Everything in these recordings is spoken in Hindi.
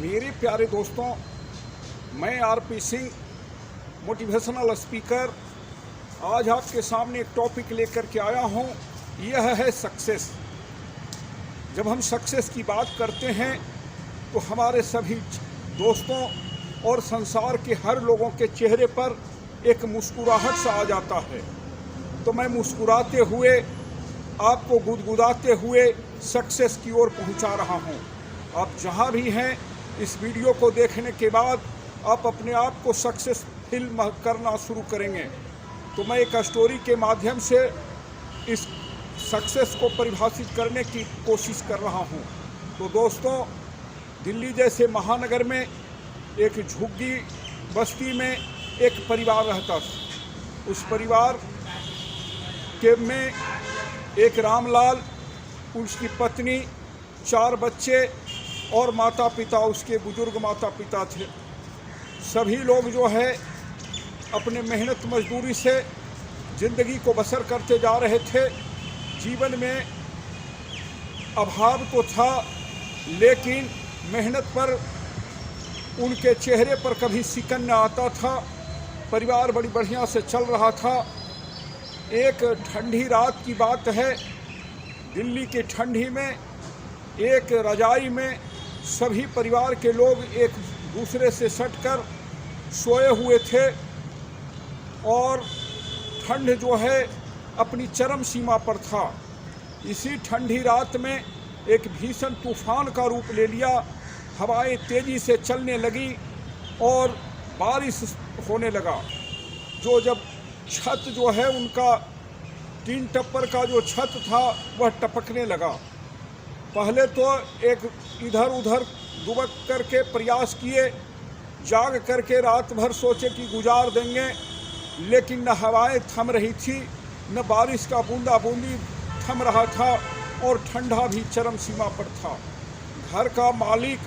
मेरे प्यारे दोस्तों, मैं आरपी सिंह, मोटिवेशनल स्पीकर, आज आपके सामने एक टॉपिक लेकर के आया हूँ। यह है सक्सेस। जब हम सक्सेस की बात करते हैं तो हमारे सभी दोस्तों और संसार के हर लोगों के चेहरे पर एक मुस्कुराहट सा आ जाता है। तो मैं मुस्कुराते हुए, आपको गुदगुदाते हुए सक्सेस की ओर पहुंचा रहा हूं। आप जहां भी हैं, इस वीडियो को देखने के बाद आप अपने आप को सक्सेस फील करना शुरू करेंगे। तो मैं एक स्टोरी के माध्यम से इस सक्सेस को परिभाषित करने की कोशिश कर रहा हूं। तो दोस्तों, दिल्ली जैसे महानगर में एक झुग्गी बस्ती में एक परिवार रहता था। उस परिवार के में एक रामलाल, उसकी पत्नी, 4 बच्चे और माता पिता, उसके बुजुर्ग माता पिता थे। सभी लोग जो है अपने मेहनत मजदूरी से ज़िंदगी को बसर करते जा रहे थे। जीवन में अभाव तो था, लेकिन मेहनत पर उनके चेहरे पर कभी सिकन न आता था। परिवार बड़ी बढ़िया से चल रहा था। एक ठंडी रात की बात है। दिल्ली की ठंडी में एक रजाई में सभी परिवार के लोग एक दूसरे से सटकर सोए हुए थे और ठंड जो है अपनी चरम सीमा पर था। इसी ठंडी रात में एक भीषण तूफान का रूप ले लिया। हवाएं तेज़ी से चलने लगी और बारिश होने लगा। जब छत जो है उनका तीन टप्पर का जो छत था वह टपकने लगा। पहले तो एक इधर उधर दुबक करके प्रयास किए, जाग करके रात भर सोचे कि गुजार देंगे, लेकिन न हवाएं थम रही थी, न बारिश का बूंदा बूंदी थम रहा था और ठंडा भी चरम सीमा पर था। घर का मालिक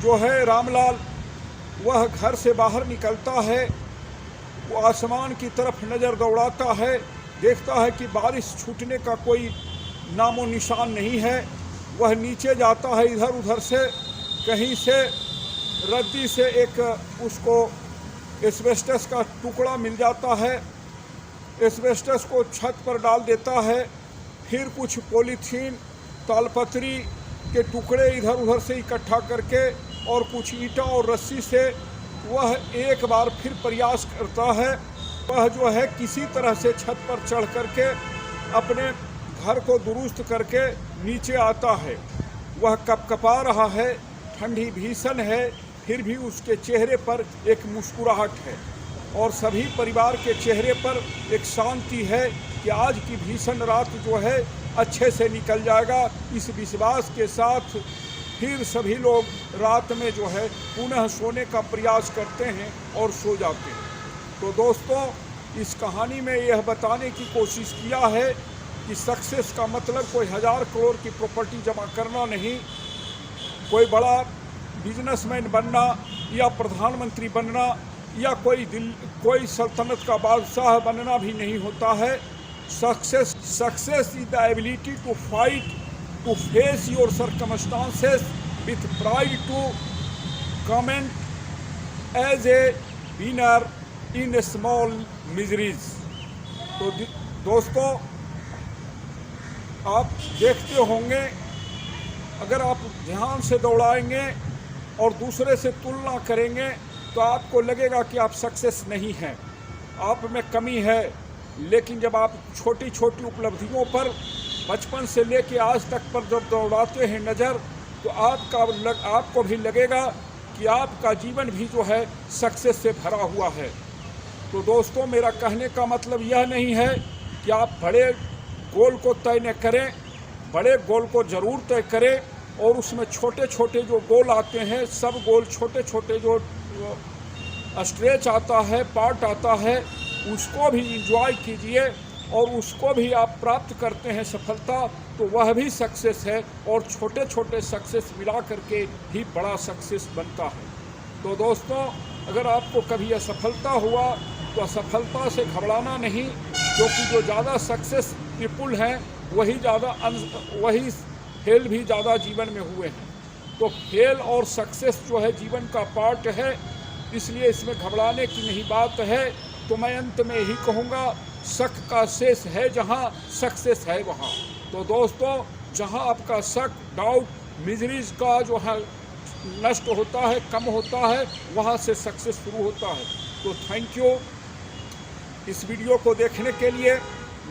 जो है रामलाल, वह घर से बाहर निकलता है। वो आसमान की तरफ नज़र दौड़ाता है, देखता है कि बारिश छूटने का कोई नामो निशान नहीं है। वह नीचे जाता है, इधर उधर से कहीं से रद्दी से एक उसको एस्बेस्टस का टुकड़ा मिल जाता है। एस्बेस्टस को छत पर डाल देता है। फिर कुछ पॉलीथीन, तालपत्री के टुकड़े इधर उधर से इकट्ठा करके और कुछ ईंटा और रस्सी से वह एक बार फिर प्रयास करता है। वह जो है किसी तरह से छत पर चढ़ करके अपने घर को दुरुस्त करके नीचे आता है। वह कपकपा रहा है, ठंडी भीषण है, फिर भी उसके चेहरे पर एक मुस्कुराहट है और सभी परिवार के चेहरे पर एक शांति है कि आज की भीषण रात जो है अच्छे से निकल जाएगा। इस विश्वास के साथ फिर सभी लोग रात में जो है पुनः सोने का प्रयास करते हैं और सो जाते हैं। तो दोस्तों, इस कहानी में यह बताने की कोशिश किया है कि सक्सेस का मतलब कोई 1000 करोड़ की प्रॉपर्टी जमा करना नहीं, कोई बड़ा बिजनेसमैन बनना या प्रधानमंत्री बनना या कोई सल्तनत का बादशाह बनना भी नहीं होता है। Success is the ability to fight, to face your circumstances with pride, to comment as a winner in small miseries. तो दोस्तों, आप देखते होंगे, अगर आप ध्यान से दौड़ाएंगे और दूसरे से तुलना करेंगे तो आपको लगेगा कि आप सक्सेस नहीं हैं, आप में कमी है। लेकिन जब आप छोटी छोटी उपलब्धियों पर बचपन से लेके आज तक पर जब दौड़ाते हैं नज़र, तो आपको भी लगेगा कि आपका जीवन भी जो है सक्सेस से भरा हुआ है। तो दोस्तों, मेरा कहने का मतलब यह नहीं है कि आप बड़े गोल को तय न करें। बड़े गोल को ज़रूर तय करें और उसमें छोटे छोटे जो गोल आते हैं, सब गोल छोटे छोटे जो स्ट्रेच आता है, पार्ट आता है, उसको भी इंजॉय कीजिए और उसको भी आप प्राप्त करते हैं सफलता, तो वह भी सक्सेस है। और छोटे छोटे सक्सेस मिला करके ही बड़ा सक्सेस बनता है। तो दोस्तों, अगर आपको कभी असफलता हुआ तो असफलता से घबराना नहीं, क्योंकि जो ज़्यादा सक्सेस पीपुल हैं वही फेल भी ज़्यादा जीवन में हुए हैं। तो फेल और सक्सेस जो है जीवन का पार्ट है, इसलिए इसमें घबराने की नहीं बात है। तो मैं अंत में यही कहूँगा, शक का शेष है जहाँ, सक्सेस है वहाँ। तो दोस्तों, जहाँ आपका शक, डाउट, मिजरीज का जो है नष्ट होता है, कम होता है, वहाँ से सक्सेस शुरू होता है। तो थैंक यू इस वीडियो को देखने के लिए।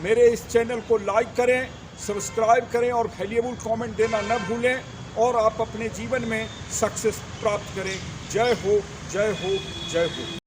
मेरे इस चैनल को लाइक करें, सब्सक्राइब करें और वैल्यूएबल कमेंट देना न भूलें, और आप अपने जीवन में सक्सेस प्राप्त करें। जय हो, जय हो, जय हो।